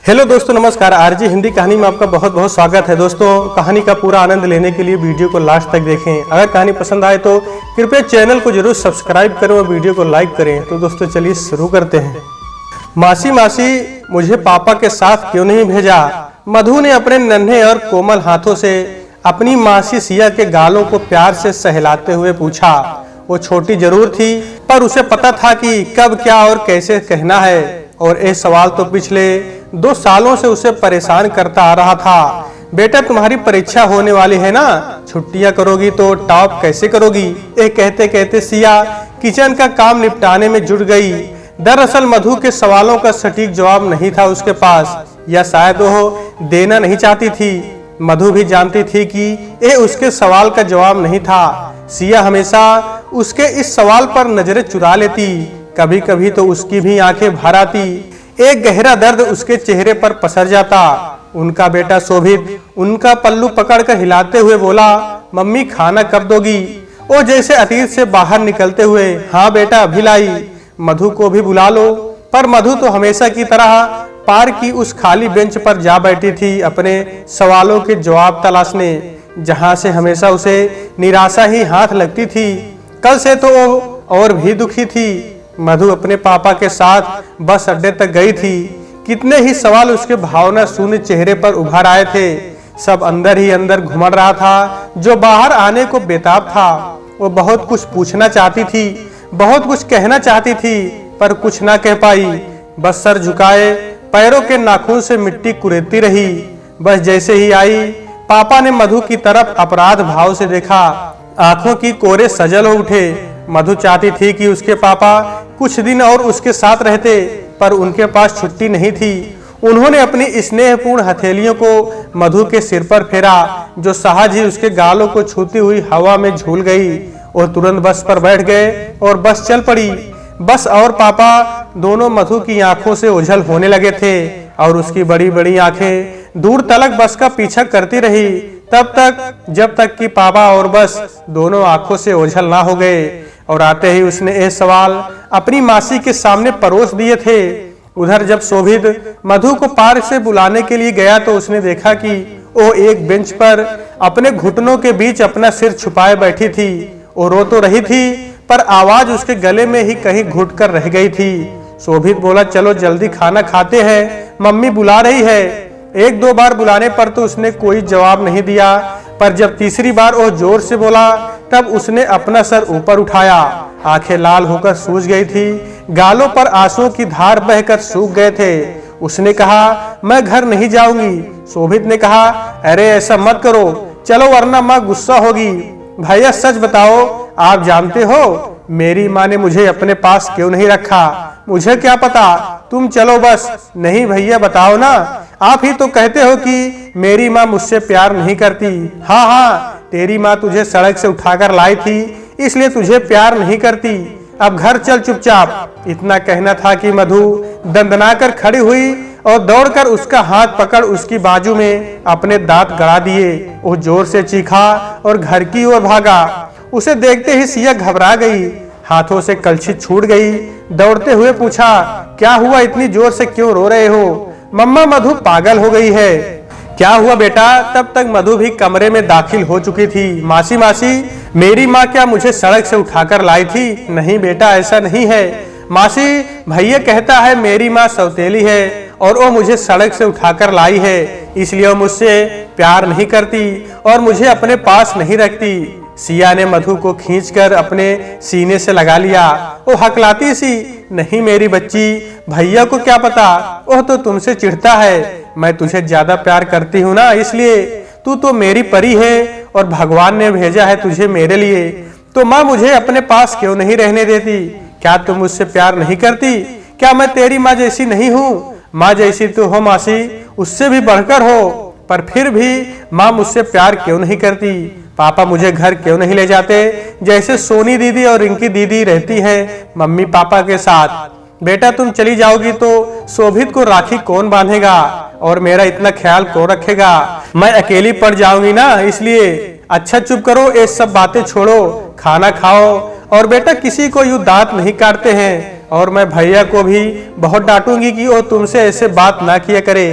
Hello दोस्तों, नमस्कार। RG Hindi कहानी में आपका बहुत बहुत स्वागत है। दोस्तों, कहानी का पूरा आनंद लेने के लिए वीडियो को लास्ट तक देखें। अगर कहानी पसंद आए तो कृपया चैनल को जरूर सब्सक्राइब करें और वीडियो को लाइक करें। तो दोस्तों चलिए शुरू करते हैं। मासी मासी, मुझे पापा के साथ क्यों नहीं भेजा? मधु ने अपने नन्हे और कोमल हाथों से अपनी मासी सिया के गालों को प्यार से सहलाते हुए पूछा। वो छोटी जरूर थी, पर उसे पता था कि कब क्या और कैसे कहना है, और ये सवाल तो पिछले 2 सालों से उसे परेशान करता आ रहा था। बेटा, तुम्हारी परीक्षा होने वाली है ना, छुट्टियां करोगी तो टॉप कैसे करोगी? ये कहते कहते सिया किचन का काम निपटाने में जुट गई। दरअसल मधु के सवालों का सटीक जवाब नहीं था उसके पास, या शायद वो देना नहीं चाहती थी। मधु भी जानती थी कि ये उसके सवाल का जवाब नहीं था। सिया हमेशा उसके इस सवाल पर नजरें चुरा लेती। कभी कभी तो उसकी भी आंखें भर आती। एक गहरा दर्द उसके चेहरे पर पसर जाता। उनका बेटा शोभित उनका पल्लू पकड़कर हिलाते हुए बोला, मम्मी खाना कब दोगी? वो जैसे अतीत से बाहर निकलते हुए, हाँ बेटा अभी लाई। मधु को भी बुला लो। पर मधु तो हमेशा की तरह पार्क की उस खाली बेंच पर जा बैठी थी, अपने सवालों के जवाब तलाशने, जहां से हमेशा उसे निराशा ही हाथ लगती थी। कल से तो वो और भी दुखी थी। मधु अपने पापा के साथ बस अड्डे तक गई थी। कितने ही सवाल उसके भावना शून्य चेहरे पर उभर आए थे। सब अंदर ही अंदर घुमड़ रहा था, जो बाहर आने को बेताब था। वो बहुत कुछ पूछना चाहती थी, बहुत कुछ कहना चाहती थी, पर कुछ ना कह पाई। बस सर झुकाए पैरों के नाखून से मिट्टी कुरेदती रही। बस जैसे ही आई, पापा ने मधु की तरफ अपराध भाव से देखा। आंखों की कोरे सजल हो उठे। मधु चाहती थी कि उसके पापा कुछ दिन और उसके साथ रहते, पर उनके पास छुट्टी नहीं थी। उन्होंने अपनी स्नेहपूर्ण हथेलियों को मधु के सिर पर फेरा, जो सहज ही उसके गालों को छूती हुई हवा में झूल गई, और तुरंत बस पर बैठ गए और बस चल पड़ी। बस और पापा दोनों मधु की आंखों से ओझल होने लगे थे, और उसकी बड़ी बड़ी आंखें दूर तलक बस का पीछा करती रही, तब तक जब तक कि पापा और बस दोनों आंखों से ओझल ना हो गए। और आते ही उसने ये सवाल अपनी मासी के सामने परोस दिए थे। उधर जब शोभित मधु को पार्क से बुलाने के लिए गया तो उसने देखा कि वो एक बेंच पर अपने घुटनों के बीच अपना सिर छुपाए बैठी थी। वो रो तो रही थी, पर आवाज उसके गले में ही कहीं घुट कर रह गई थी। शोभित बोला, चलो जल्दी खाना खाते हैं, मम्मी बुला रही है। 1-2 बार बुलाने पर तो उसने कोई जवाब नहीं दिया, पर जब तीसरी बार वो जोर से बोला तब उसने अपना सर ऊपर उठाया। आंखें लाल होकर सूज गई थी, गालों पर आंसुओं की धार बहकर सूख गए थे। उसने कहा, मैं घर नहीं जाऊंगी। शोभित ने कहा, अरे ऐसा मत करो, चलो वरना माँ गुस्सा होगी। भैया सच बताओ, आप जानते हो मेरी माँ ने मुझे अपने पास क्यों नहीं रखा? मुझे क्या पता, तुम चलो बस। नहीं भैया बताओ ना, आप ही तो कहते हो कि मेरी माँ मुझसे प्यार नहीं करती। हाँ हाँ, तेरी माँ तुझे सड़क से उठाकर लाई थी, इसलिए तुझे प्यार नहीं करती। अब घर चल चुपचाप। इतना कहना था कि मधु दंदनाकर खड़ी हुई और दौड़कर उसका हाथ पकड़ उसकी बाजू में अपने दांत गड़ा दिए। वो जोर से चीखा और घर की ओर भागा। उसे देखते ही सिया घबरा गई, हाथों से कलछी छूट गई। दौड़ते हुए पूछा, क्या हुआ, इतनी जोर से क्यों रो रहे हो? मम्मा मधु पागल हो गई है। क्या हुआ बेटा? तब तक मधु भी कमरे में दाखिल हो चुकी थी। मासी मासी, मेरी माँ क्या मुझे सड़क से उठाकर लाई थी? नहीं बेटा, ऐसा नहीं है। मासी, भैया कहता है मेरी माँ सौतेली है और वो मुझे सड़क से उठाकर लाई है, इसलिए वो मुझसे प्यार नहीं करती और मुझे अपने पास नहीं रखती। सिया ने मधु को खींचकर अपने सीने से लगा लिया। वो हकलाती सी, नहीं मेरी बच्ची, भैया को क्या पता, वो तो तुमसे चिढ़ता है। मैं तुझे ज्यादा प्यार करती हूँ ना, इसलिए। तू तो मेरी परी है और भगवान ने भेजा है तुझे मेरे लिए। तो माँ मुझे अपने पास क्यों नहीं रहने देती? क्या तुम मुझसे प्यार नहीं करती? क्या मैं तेरी माँ जैसी नहीं हूँ? माँ जैसी तो हो मासी, उससे भी बढ़कर हो, पर फिर भी माँ मुझसे प्यार क्यों नहीं करती? पापा मुझे घर क्यों नहीं ले जाते, जैसे सोनी दीदी और रिंकी दीदी रहती हैं मम्मी पापा के साथ? बेटा तुम चली जाओगी तो शोभित को राखी कौन बांधेगा और मेरा इतना ख्याल कौन रखेगा? मैं अकेली पड़ जाऊंगी ना, इसलिए। अच्छा चुप करो, ये सब बातें छोड़ो, खाना खाओ। और बेटा किसी को यूं दांत नहीं काटते हैं, और मैं भैया को भी बहुत डांटूंगी कि वो तुमसे ऐसे बात ना किया करे।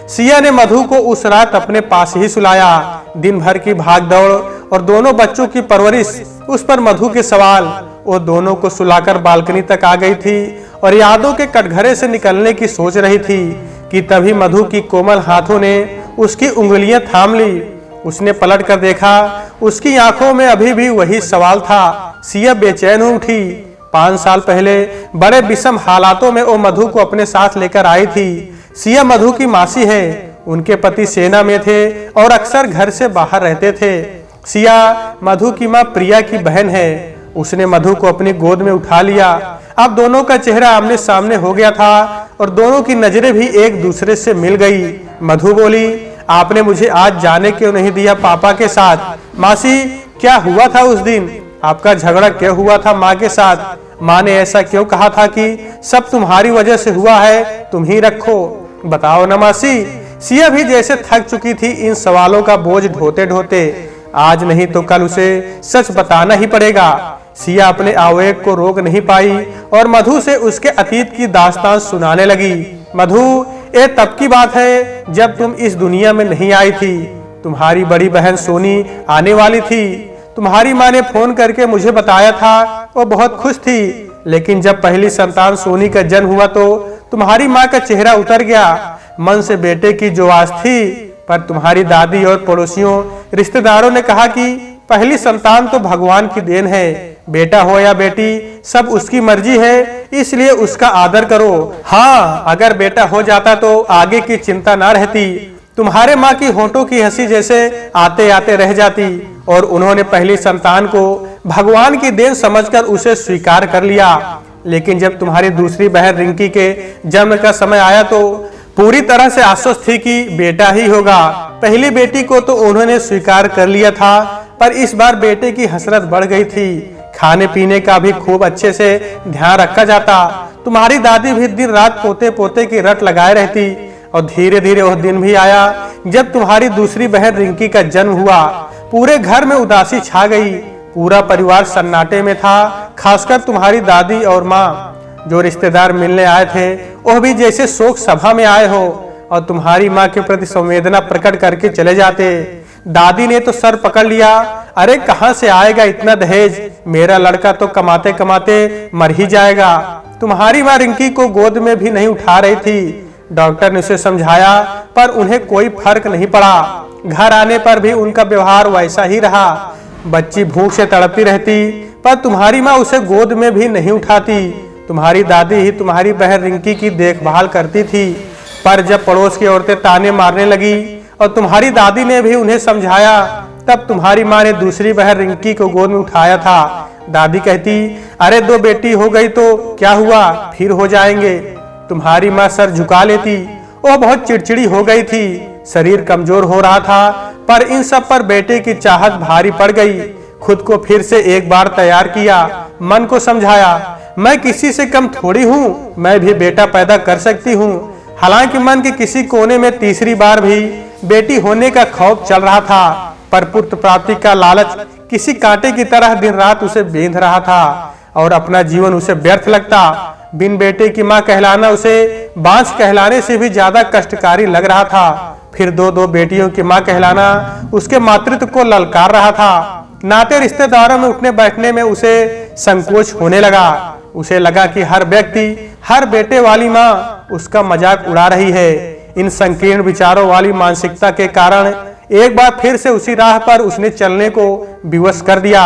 सिया ने मधु को उस रात अपने पास ही सुलाया। दिन भर की भागदौड़ और दोनों बच्चों की परवरिश, उस पर मधु के सवाल, वो दोनों को सुलाकर बालकनी तक आ गई थी और यादों के कटघरे से निकलने की सोच रही थी कि तभी मधु की कोमल हाथों ने उसकी उंगलियां थाम ली। उसने पलट कर देखा, उसकी आंखों में अभी भी वही सवाल था। सिया बेचैन हो उठी। 5 साल पहले बड़े विषम हालातों में वो मधु को अपने साथ लेकर आई थी। सिया मधु की मासी है। उनके पति सेना में थे और अक्सर घर से बाहर रहते थे। सिया मधु की माँ प्रिया की बहन है। उसने मधु को अपनी गोद में उठा लिया। अब दोनों का चेहरा आमने सामने हो गया था और दोनों की नजरें भी एक दूसरे से मिल गई। मधु बोली, आपने मुझे आज जाने क्यों नहीं दिया पापा के साथ? मासी, क्या हुआ था उस दिन? आपका झगड़ा क्यों हुआ था माँ के साथ? माँ ने ऐसा क्यों कहा था कि सब तुम्हारी वजह से हुआ है, तुम ही रखो? बताओ ना मासी। सिया भी जैसे थक चुकी थी इन सवालों का बोझ ढोते ढोते। आज नहीं तो कल उसे सच बताना ही पड़ेगा। सिया अपने आवेग को रोक नहीं पाई और मधु से उसके अतीत की दास्तान सुनाने लगी। मधु, ये तब की बात है जब तुम इस दुनिया में नहीं आई थी। तुम्हारी बड़ी बहन सोनी आने वाली थी। तुम्हारी माँ ने फोन करके मुझे बताया था, वो बहुत खुश थी। लेकिन जब पहली संतान सोनी का जन्म हुआ तो तुम्हारी माँ का चेहरा उतर गया। मन से बेटे की जो आस थी, पर तुम्हारी दादी और पड़ोसियों रिश्तेदारों ने कहा कि पहली संतान तो भगवान की देन है, बेटा हो या बेटी सब उसकी मर्जी है, इसलिए उसका आदर करो। हाँ, अगर बेटा हो जाता तो आगे की चिंता ना रहती। तुम्हारे माँ की होठों की हंसी जैसे आते आते रह जाती और उन्होंने पहली संतान को भगवान की देन समझकर उसे स्वीकार कर लिया। लेकिन जब तुम्हारी दूसरी बहन रिंकी के जन्म का समय आया तो पूरी तरह से आश्वस्त थी कि बेटा ही होगा। पहली बेटी को तो उन्होंने स्वीकार कर लिया था, पर इस बार बेटे की हसरत बढ़ गई थी। खाने पीने का भी खूब अच्छे से ध्यान रखा जाता। तुम्हारी दादी भी दिन रात पोते पोते की रट लगाए रहती और धीरे धीरे वह दिन भी आया जब तुम्हारी दूसरी बहन रिंकी का जन्म हुआ। पूरे घर में उदासी छा गई। पूरा परिवार सन्नाटे में था, खासकर तुम्हारी दादी और माँ। जो रिश्तेदार मिलने आए थे वह भी जैसे शोक सभा में आए हो और तुम्हारी माँ के प्रति संवेदना प्रकट करके चले जाते। दादी ने तो सर पकड़ लिया, अरे कहाँ से आएगा इतना दहेज? मेरा लड़का तो कमाते कमाते मर ही जाएगा। तुम्हारी माँ रिंकी को गोद में भी नहीं उठा रही थी। डॉक्टर ने उसे समझाया पर उन्हें कोई फर्क नहीं पड़ा। घर आने पर भी उनका व्यवहार वैसा ही रहा। बच्ची भूख से तड़पती रहती पर तुम्हारी माँ उसे गोद में भी नहीं उठाती। तुम्हारी दादी ही तुम्हारी बहन रिंकी की देखभाल करती थी। पर जब पड़ोस की औरतें ताने मारने लगी और तुम्हारी दादी ने भी उन्हें समझाया, तब तुम्हारी माँ ने दूसरी बहन रिंकी को गोद में उठाया था। दादी कहती, अरे 2 बेटी हो गई तो क्या हुआ, फिर हो जाएंगे। तुम्हारी माँ सर झुका लेती। वो बहुत चिड़चिड़ी हो गई थी, शरीर कमजोर हो रहा था, पर इन सब पर बेटे की चाहत भारी पड़ गई। खुद को फिर से एक बार तैयार किया, मन को समझाया, मैं किसी से कम थोड़ी हूँ, मैं भी बेटा पैदा कर सकती हूँ। हालांकि मन के किसी कोने में तीसरी बार भी बेटी होने का खौफ चल रहा था, पर पुत्र प्राप्ति का लालच किसी कांटे की तरह दिन रात उसे बेंध रहा था और अपना जीवन उसे व्यर्थ लगता। बिन बेटे की माँ कहलाना उसे बांझ कहलाने से भी ज्यादा कष्टकारी लग रहा था। फिर 2 बेटियों की माँ कहलाना उसके मातृत्व को ललकार रहा था। नाते रिश्तेदारों में उठने बैठने में उसे संकोच होने लगा। उसे लगा कि हर व्यक्ति, हर बेटे वाली माँ उसका मजाक उड़ा रही है। इन संकीर्ण विचारों वाली मानसिकता के कारण एक बार फिर से उसी राह पर उसने चलने को विवश कर दिया,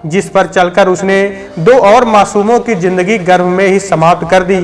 जिस पर चलकर उसने 2 और मासूमों की जिंदगी गर्भ में ही समाप्त कर दी।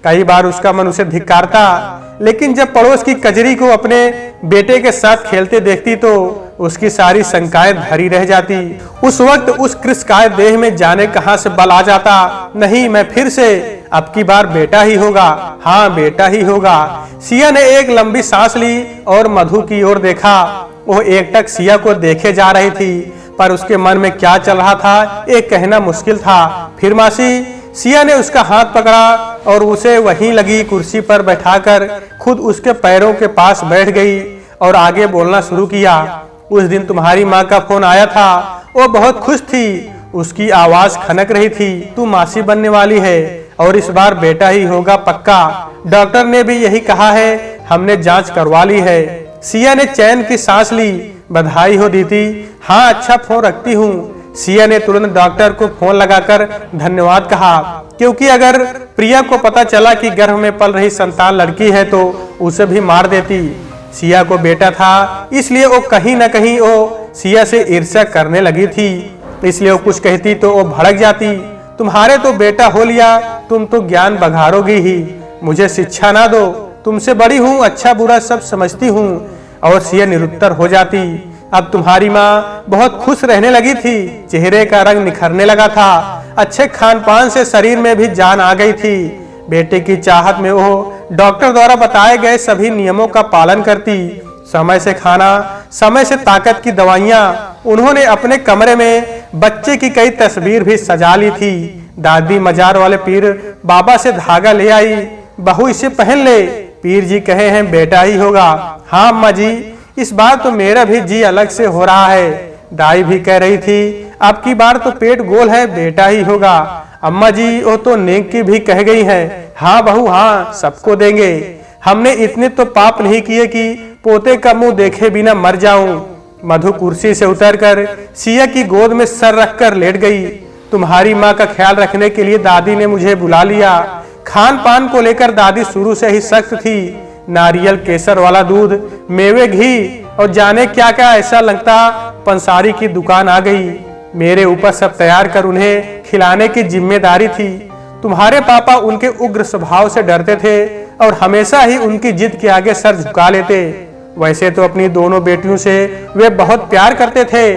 कई बार उसका मन उसे धिक्कारता, लेकिन जब पड़ोस की कजरी को अपने बेटे के साथ खेलते देखती तो उसकी सारी शंकाएं धरी रह जाती। उस वक्त उस कृशकाय देह में जाने कहां से बल आ जाता, नहीं मैं फिर से अब की बार बेटा ही होगा, हाँ बेटा ही होगा। सिया ने एक लंबी सांस ली और मधु की ओर देखा। वो एकटक सिया को देखे जा रही थी, पर उसके मन में क्या चल रहा था ये कहना मुश्किल था। फिर मासी, सिया ने उसका हाथ पकड़ा और उसे वहीं लगी कुर्सी पर बैठाकर खुद उसके पैरों के पास बैठ गई और आगे बोलना शुरू किया। उस दिन तुम्हारी माँ का फोन आया था, वो बहुत खुश थी। उसकी आवाज खनक रही थी, तू मासी बनने वाली है, और इस बार बेटा ही होगा पक्का। डॉक्टर ने भी यही कहा है, हमने जांच करवा ली है। सिया ने चैन की सांस ली। बधाई हो दीदी। हाँ अच्छा, फोन रखती हूँ। सिया ने तुरंत डॉक्टर को फोन लगाकर धन्यवाद कहा, क्योंकि अगर प्रिया को पता चला कि गर्भ में पल रही संतान लड़की है तो उसे भी मार देती। सिया को बेटा था, इसलिए वो कहीं न कहीं वो सिया से ईर्ष्या करने लगी थी, इसलिए वो कुछ कहती तो वो भड़क जाती। तुम्हारे तो बेटा हो लिया, तुम तो ज्ञान बघारोगी ही, मुझे शिक्षा ना दो, तुमसे बड़ी हूँ, अच्छा बुरा सब समझती हूँ। और सिया निरुत्तर हो जाती। अब तुम्हारी माँ बहुत खुश रहने लगी थी, चेहरे का रंग निखरने लगा था, अच्छे खान पान से शरीर में भी जान आ गई थी। बेटे की चाहत में वो डॉक्टर द्वारा बताए गए सभी नियमों का पालन करती, समय से खाना, समय से ताकत की दवाइयाँ। उन्होंने अपने कमरे में बच्चे की कई तस्वीर भी सजा ली थी। दादी मजार वाले पीर बाबा से धागा ले आई, बहू इसे पहन ले, पीर जी कहे हैं बेटा ही होगा। हाँ अम्मा जी, इस बार तो मेरा भी जी अलग से हो रहा है। दाई भी कह रही थी, अब की बार तो पेट गोल है, बेटा ही होगा। अम्मा जी वो तो नेक की भी कह गई है। हाँ बहू हाँ, सबको देंगे। हमने इतने तो पाप नहीं किए कि पोते का मुंह देखे बिना मर जाऊं। मधु कुर्सी से उतरकर सिया की गोद में सर रखकर लेट गई। तुम्हारी माँ का ख्याल रखने के लिए दादी ने मुझे बुला लिया। खान पान को लेकर दादी शुरू से ही सख्त थी। नारियल केसर वाला दूध, मेवे, घी और जाने क्या क्या, ऐसा लगता पंसारी की दुकान आ गई। मेरे ऊपर सब तैयार कर उन्हें खिलाने की जिम्मेदारी थी। तुम्हारे पापा उनके उग्र स्वभाव से डरते थे और हमेशा ही उनकी जिद के आगे सर झुका लेते। वैसे तो अपनी दोनों बेटियों से वे बहुत प्यार करते थे,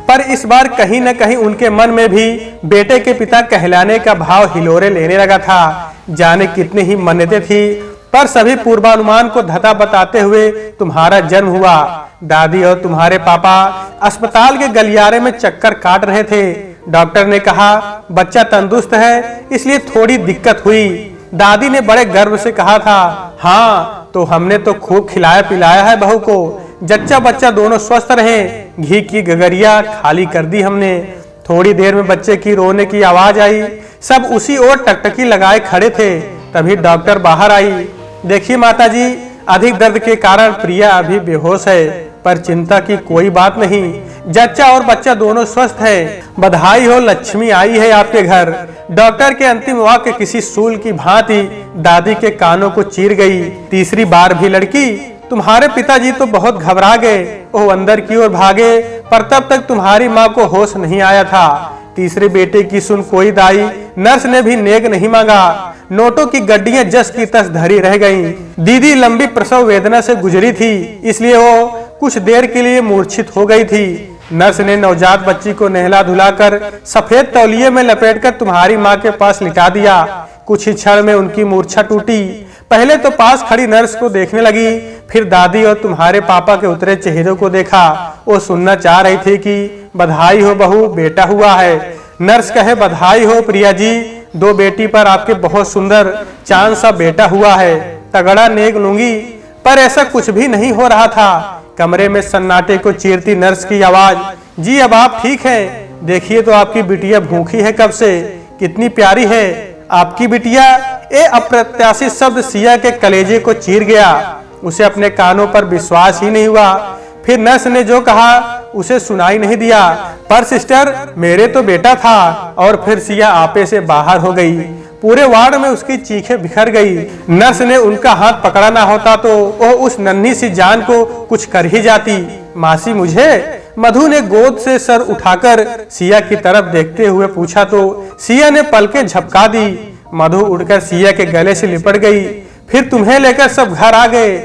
पर इस बार कहीं न कहीं उनके मन में भी बेटे के पिता कहलाने का भाव हिलोरे लेने लगा था। जाने कितनी ही मन्नतें थी, पर सभी पूर्वानुमान को धता बताते हुए तुम्हारा जन्म हुआ। दादी और तुम्हारे पापा अस्पताल के गलियारे में चक्कर काट रहे थे। डॉक्टर ने कहा बच्चा तंदुरुस्त है, इसलिए थोड़ी दिक्कत हुई। दादी ने बड़े गर्व से कहा था, हाँ तो हमने तो खूब खिलाया पिलाया है बहू को, जच्चा बच्चा दोनों स्वस्थ रहे। घी की गगरिया खाली कर दी हमने। थोड़ी देर में बच्चे की रोने की आवाज आई। सब उसी ओर टकटकी लगाए खड़े थे। तभी डॉक्टर बाहर आई। देखिए माताजी, अधिक दर्द के कारण प्रिया अभी बेहोश है, पर चिंता की कोई बात नहीं, जच्चा और बच्चा दोनों स्वस्थ है। बधाई हो, लक्ष्मी आई है आपके घर। डॉक्टर के अंतिम वाक्य किसी सूल की भांति दादी के कानों को चीर गई। तीसरी बार भी लड़की। तुम्हारे पिताजी तो बहुत घबरा गए, वो अंदर की ओर भागे, पर तब तक तुम्हारी माँ को होश नहीं आया था। तीसरे बेटे की सुन कोई दाई नर्स ने भी नेक नहीं मांगा। नोटों की गड्डियां जस की तस धरी रह गईं। दीदी लंबी प्रसव वेदना से गुजरी थी, इसलिए वो कुछ देर के लिए मूर्छित हो गई थी। नर्स ने नवजात बच्ची को नहला धुलाकर सफेद तौलिए में लपेटकर तुम्हारी माँ के पास लिटा दिया। कुछ ही क्षण में उनकी मूर्छा टूटी। पहले तो पास खड़ी नर्स को देखने लगी, फिर दादी और तुम्हारे पापा के उतरे चेहरों को देखा। वो सुनना चाह रही थी कि बधाई हो बहू, बेटा हुआ है। नर्स कहे बधाई हो प्रिया जी, दो बेटी पर आपके बहुत सुंदर चांद सा बेटा हुआ है, तगड़ा नेक लूंगी। पर ऐसा कुछ भी नहीं हो रहा था। कमरे में सन्नाटे को चीरती नर्स की आवाज, जी अब आप ठीक हैं? देखिए तो आपकी बिटिया भूखी है कब से, कितनी प्यारी है आपकी बिटिया। ये अप्रत्याशित शब्द सिया के कलेजे को चीर गया। उसे अपने कानों पर विश्वास ही नहीं हुआ। फिर नर्स ने जो कहा उसे सुनाई नहीं दिया, पर सिस्टर मेरे तो बेटा था। और फिर सिया आपे से बाहर हो गई। पूरे वार्ड में उसकी चीखें बिखर गई। नर्स ने उनका हाथ पकड़ा ना होता तो वो उस नन्ही सी जान को कुछ कर ही जाती। मासी मुझे? मधु ने गोद से सर उठाकर सिया की तरफ देखते हुए पूछा तो सिया ने पलकें झपका दी। मधु उड़कर सिया के गले से लिपट गई। फिर तुम्हें लेकर सब घर आ गए,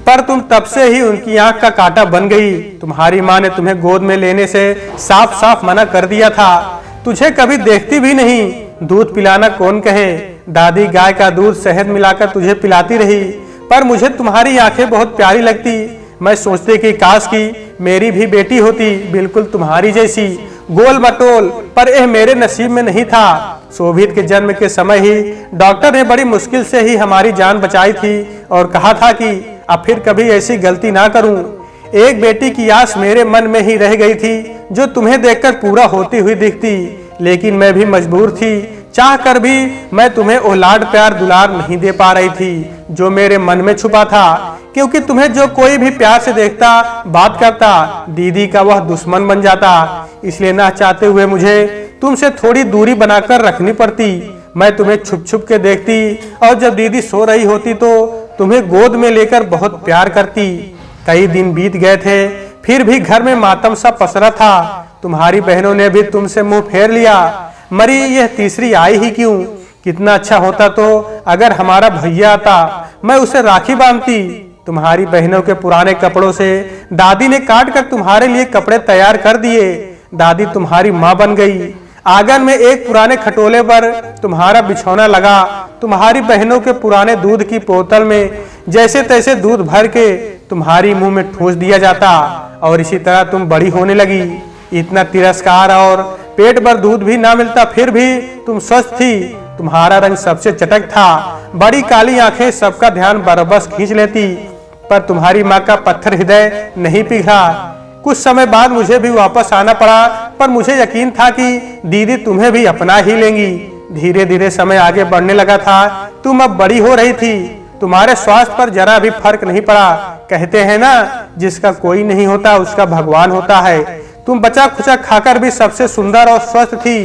पर तुम तब से ही उनकी आंख का कांटा बन गई। तुम्हारी माँ ने तुम्हें गोद में लेने से साफ साफ मना कर दिया था। तुझे कभी देखती भी नहीं। दूध पिलाना कौन कहे, दादी गाय का दूध शहद मिलाकर तुझे पिलाती रही। पर मुझे तुम्हारी आंखें बहुत प्यारी लगती। मैं सोचती कि काश की मेरी भी बेटी होती, बिल्कुल तुम्हारी जैसी, गोल मटोल। पर यह मेरे नसीब में नहीं था। शोभित के जन्म के समय ही डॉक्टर ने बड़ी मुश्किल से ही हमारी जान बचाई थी और कहा था कि अब फिर कभी ऐसी गलती ना करूं। एक बेटी की आस मेरे मन में ही रह गई थी, जो तुम्हें देखकर पूरा होती हुई दिखती। लेकिन मैं भी मजबूर थी, चाह कर भी मैं तुम्हें वो लाड प्यार दुलार नहीं दे पा रही थी जो मेरे मन में छुपा था, क्योंकि तुम्हें जो कोई भी प्यार से देखता, बात करता, दीदी का वह दुश्मन बन जाता। इसलिए ना चाहते हुए मुझे तुमसे थोड़ी दूरी बनाकर रखनी पड़ती। मैं तुम्हें छुप छुप के देखती और जब दीदी सो रही होती तो तुम्हें गोद में लेकर बहुत प्यार करती। कई दिन बीत गए थे, फिर भी घर में मातम सा पसरा था। तुम्हारी बहनों ने भी तुमसे मुंह फेर लिया। मरी यह तीसरी आई ही क्यों? कितना अच्छा होता तो अगर हमारा भैया आता, मैं उसे राखी बांधती। तुम्हारी बहनों के पुराने कपड़ों से दादी ने काट कर तुम्हारे लिए कपड़े तैयार कर दिए। दादी तुम्हारी माँ बन गई। आंगन में एक पुराने खटोले पर तुम्हारा बिछौना लगा। तुम्हारी बहनों के पुराने दूध की बोतल में जैसे तैसे दूध भर के तुम्हारी मुंह में ठूंस दिया जाता और इसी तरह तुम बड़ी होने लगी। इतना तिरस्कार और पेट भर दूध भी ना मिलता, फिर भी तुम स्वस्थ थी। तुम्हारा रंग सबसे चटक था। बड़ी काली आंखें सबका ध्यान बरबस खींच लेती, पर तुम्हारी माँ का पत्थर हृदय नहीं पिघला। कुछ समय बाद मुझे भी वापस आना पड़ा, पर मुझे यकीन था कि दीदी तुम्हें भी अपना ही लेंगी। धीरे धीरे समय आगे बढ़ने लगा था। तुम अब बड़ी हो रही थी। तुम्हारे स्वास्थ्य पर जरा भी फर्क नहीं पड़ा। कहते हैं ना, जिसका कोई नहीं होता उसका भगवान होता है। तुम बचा खुचा खाकर भी सबसे सुंदर और स्वस्थ थी।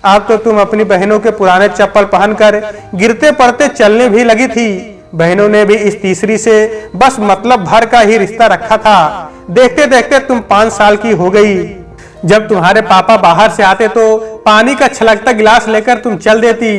अब तो तुम अपनी बहनों के पुराने चप्पल पहनकर गिरते पड़ते चलने भी लगी थी। बहनों ने भी इस तीसरी से बस मतलब भर का ही रिश्ता रखा था। देखते देखते तुम 5 साल की हो गई। जब तुम्हारे पापा बाहर से आते तो पानी का छलकता गिलास लेकर तुम चल देती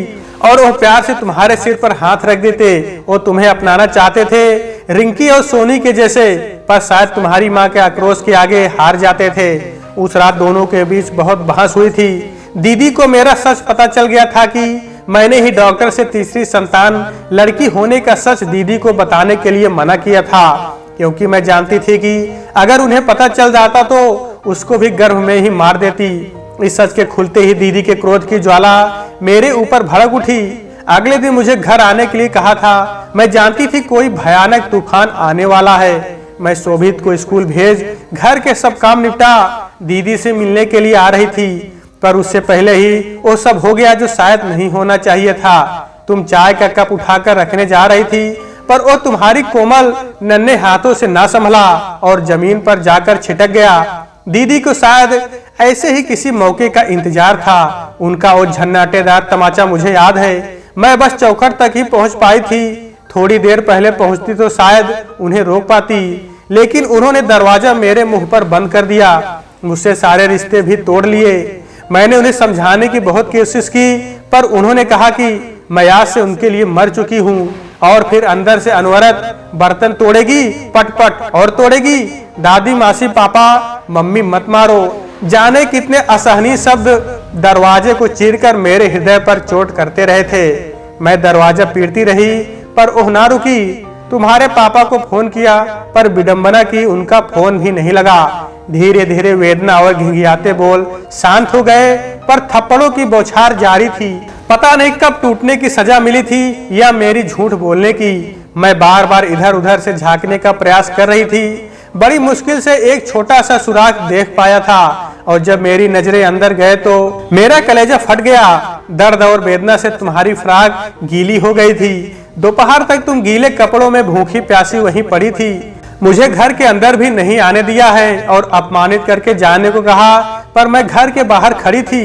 और वो प्यार से तुम्हारे सिर पर हाथ रख देते। वो तुम्हें अपनाना चाहते थे रिंकी और सोनी के जैसे, पर शायद तुम्हारी माँ के आक्रोश के आगे हार जाते थे। उस रात दोनों के बीच बहुत बहस हुई थी। दीदी को मेरा सच पता चल गया था कि मैंने ही डॉक्टर से तीसरी संतान लड़की होने का सच दीदी को बताने के लिए मना किया था, क्योंकि मैं जानती थी कि अगर उन्हें पता चल जाता तो उसको भी गर्भ में ही मार देती। इस सच के खुलते ही दीदी के क्रोध की ज्वाला मेरे ऊपर भड़क उठी। अगले दिन मुझे घर आने के लिए कहा था। मैं जानती थी कोई भयानक तूफान आने वाला है। मैं शोभित को स्कूल भेज घर के सब काम निपटा दीदी से मिलने के लिए आ रही थी, पर उससे पहले ही वो सब हो गया जो शायद नहीं होना चाहिए था। तुम चाय का कप उठाकर रखने जा रही थी, पर वो तुम्हारी कोमल नन्हे हाथों से ना संभला और जमीन पर जाकर छिटक गया। दीदी को शायद ऐसे ही किसी मौके का इंतजार था। उनका वो झन्नाटेदार तमाचा मुझे याद है। मैं बस चौखट तक ही पहुंच पाई थी। थोड़ी देर पहले पहुंचती तो शायद उन्हें रोक पाती, लेकिन उन्होंने दरवाजा मेरे मुंह पर बंद कर दिया। मुझसे सारे रिश्ते भी तोड़ लिए। मैंने उन्हें समझाने की बहुत कोशिश की, पर उन्होंने कहा कि मैं आज से उनके लिए मर चुकी हूँ। और फिर अंदर से अनवरत बर्तन तोड़ेगी, पटपट और तोड़ेगी। दादी, मासी, पापा, मम्मी मत मारो, जाने कितने असहनीय शब्द दरवाजे को चीरकर मेरे हृदय पर चोट करते रहे थे। मैं दरवाजा पीटती रही, पर ओह ना रुकी। तुम्हारे पापा को फोन किया, पर विडंबना की उनका फोन भी नहीं लगा। धीरे धीरे वेदना और घिंघियाते बोल शांत हो गए, पर थप्पड़ों की बौछार जारी थी। पता नहीं कब टूटने की सजा मिली थी या मेरी झूठ बोलने की। मैं बार बार इधर उधर से झांकने का प्रयास कर रही थी। बड़ी मुश्किल से एक छोटा सा सुराख देख पाया था, और जब मेरी नजरें अंदर गए तो मेरा कलेजा फट गया। दर्द और वेदना से तुम्हारी फ्राक गीली हो गई थी। दोपहर तक तुम गीले कपड़ों में भूखी प्यासी वहीं पड़ी थी। मुझे घर के अंदर भी नहीं आने दिया है और अपमानित करके जाने को कहा, पर मैं घर के बाहर खड़ी थी।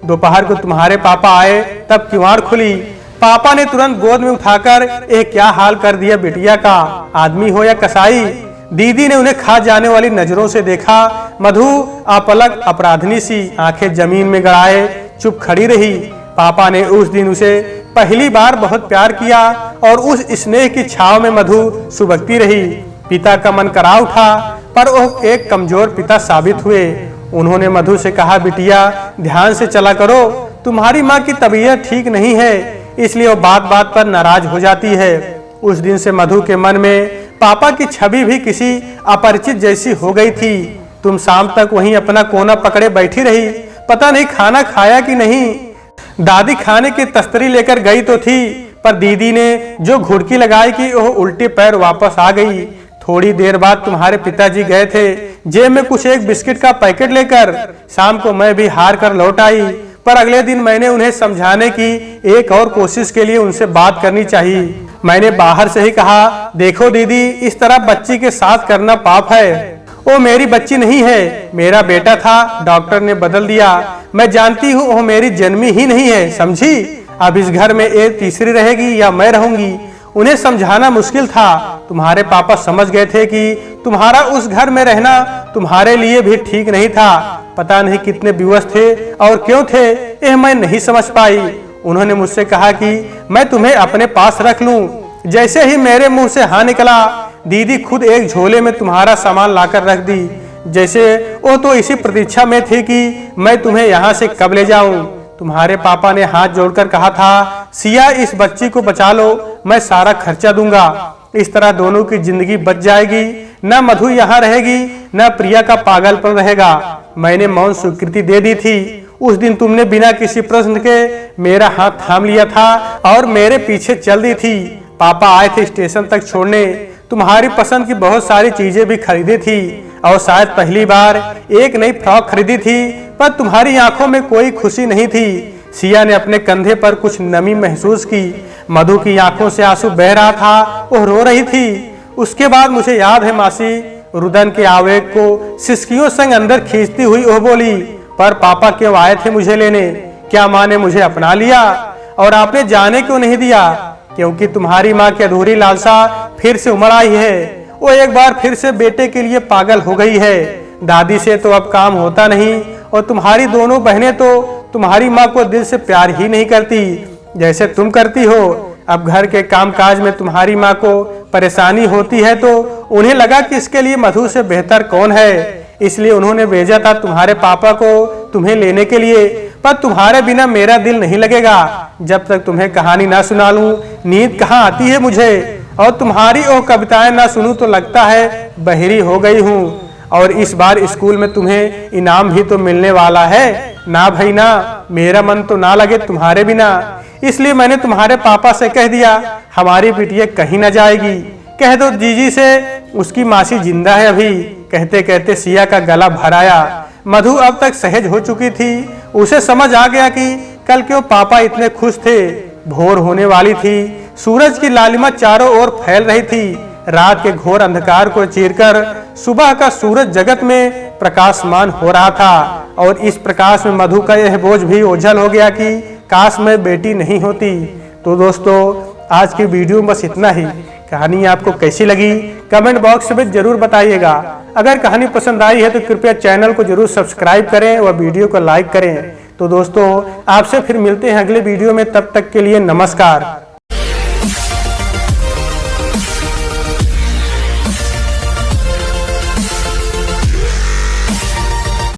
दोपहर को तुम्हारे पापा आए, तब किवाड़ खुली। पापा ने तुरंत गोद में उठाकर क्या हाल कर दिया बिटिया का, आदमी हो या कसाई। दीदी ने उन्हें खा जाने वाली नजरों से देखा। मधु अपलक अपराधनी सी आंखें जमीन में गड़ाए चुप खड़ी रही। पापा ने उस दिन उसे पहली बार बहुत प्यार किया और उस स्नेह की छाव में मधु सुबकती रही। पिता का मन करा उठा, पर वो एक कमजोर पिता साबित हुए। उन्होंने मधु से कहा, बिटिया ध्यान से चला करो, तुम्हारी माँ की तबीयत ठीक नहीं है, इसलिए वो बात बात पर नाराज हो जाती है। उस दिन से मधु के मन में पापा की छवि भी किसी अपरिचित जैसी हो गई थी। तुम शाम तक वहीं अपना कोना पकड़े बैठी रही। पता नहीं खाना खाया कि नहीं। दादी खाने की तस्तरी लेकर गई तो थी, पर दीदी ने जो घुड़की लगाई कि वो उल्टे पैर वापस आ गई। थोड़ी देर बाद तुम्हारे पिताजी गए थे जेब में कुछ एक बिस्किट का पैकेट लेकर। शाम को मैं भी हार कर लौट आई, पर अगले दिन मैंने उन्हें समझाने की एक और कोशिश के लिए उनसे बात करनी चाहिए। मैंने बाहर से ही कहा, देखो दीदी, इस तरह बच्ची के साथ करना पाप है। वो मेरी बच्ची नहीं है, मेरा बेटा था, डॉक्टर ने बदल दिया। मैं जानती हूँ वो मेरी जन्मी ही नहीं है, समझी। अब इस घर में एक तीसरी रहेगी या मैं रहूंगी। उन्हें समझाना मुश्किल था। तुम्हारे पापा समझ गए थे कि तुम्हारा उस घर में रहना तुम्हारे लिए भी ठीक नहीं था। पता नहीं कितने विवश थे और क्यों थे, यह मैं नहीं समझ पाई। उन्होंने मुझसे कहा कि मैं तुम्हें अपने पास रख लूं। जैसे ही मेरे मुंह से हाँ निकला, दीदी खुद एक झोले में तुम्हारा सामान लाकर रख दी, जैसे वो तो इसी प्रतीक्षा में थी कि मैं तुम्हें यहाँ से कब ले जाऊं। तुम्हारे पापा ने हाथ जोड़कर कहा था, सिया, इस बच्ची को बचा लो, मैं सारा खर्चा दूंगा। इस तरह दोनों की जिंदगी बच जाएगी। न मधु यहाँ रहेगी, न प्रिया का पागलपन रहेगा। मैंने मौन स्वीकृति दे दी थी। उस दिन तुमने बिना किसी प्रश्न के मेरा हाथ थाम लिया था और मेरे पीछे चल दी थी। पापा आए थे स्टेशन तक छोड़ने। तुम्हारी पसंद की बहुत सारी चीजें भी खरीदी थी और शायद पहली बार एक नई फ्रॉक खरीदी थी, पर तुम्हारी आंखों में कोई खुशी नहीं थी। सिया ने अपने कंधे पर कुछ नमी महसूस की। मधु की आंखों से आंसू बह रहा था, वो रो रही थी। उसके बाद मुझे याद है मासी, रुदन के आवेग को सिसकियों संग अंदर खींचती हुई वो बोली, पर पापा क्यों आए थे मुझे लेने? क्या माँ ने मुझे अपना लिया और आपने जाने क्यों नहीं दिया? क्योंकि तुम्हारी माँ की अधूरी लालसा फिर से उमड़ आई है। वो एक बार फिर से बेटे के लिए पागल हो गई है। दादी से तो अब काम होता नहीं और तुम्हारी दोनों बहनें तो तुम्हारी माँ को दिल से प्यार ही नहीं करती जैसे तुम करती हो। अब घर के कामकाज में तुम्हारी माँ को परेशानी होती है तो उन्हें लगा कि इसके लिए मधु से बेहतर कौन है, इसलिए उन्होंने भेजा था तुम्हारे पापा को तुम्हें लेने के लिए। पर तुम्हारे बिना मेरा दिल नहीं लगेगा। जब तक तुम्हें कहानी ना सुना लूं, नींद कहाँ आती है मुझे, और तुम्हारी वो कविताएं ना सुनूं तो लगता है बहरी हो गई हूँ। और इस बार स्कूल में तुम्हें इनाम भी तो मिलने वाला है ना भाई ना, मेरा मन तो ना लगे तुम्हारे बिना। इसलिए मैंने तुम्हारे पापा से कह दिया, हमारी बिटिया कहीं ना जाएगी। कह दो जीजी से उसकी मासी जिंदा है अभी। कहते कहते सिया का गला भर आया। मधु अब तक सहज हो चुकी थी। उसे समझ आ गया कि कल क्यों पापा इतने खुश थे। भोर होने वाली थी। सूरज की लालिमा चारों ओर फैल रही थी। रात के घोर अंधकार को चीरकर सुबह का सूरज जगत में प्रकाशमान हो रहा था। और इस प्रकाश में मधु का यह बोझ भी ओझल हो गया कि काश मैं बेटी नहीं होती। तो दोस्तों, आज की वीडियो में बस इतना ही। कहानी आपको कैसी लगी कमेंट बॉक्स में जरूर बताइएगा। अगर कहानी पसंद आई है तो कृपया चैनल को जरूर सब्सक्राइब करें और वीडियो को लाइक करें। तो दोस्तों, आपसे फिर मिलते हैं अगले वीडियो में। तब तक के लिए नमस्कार।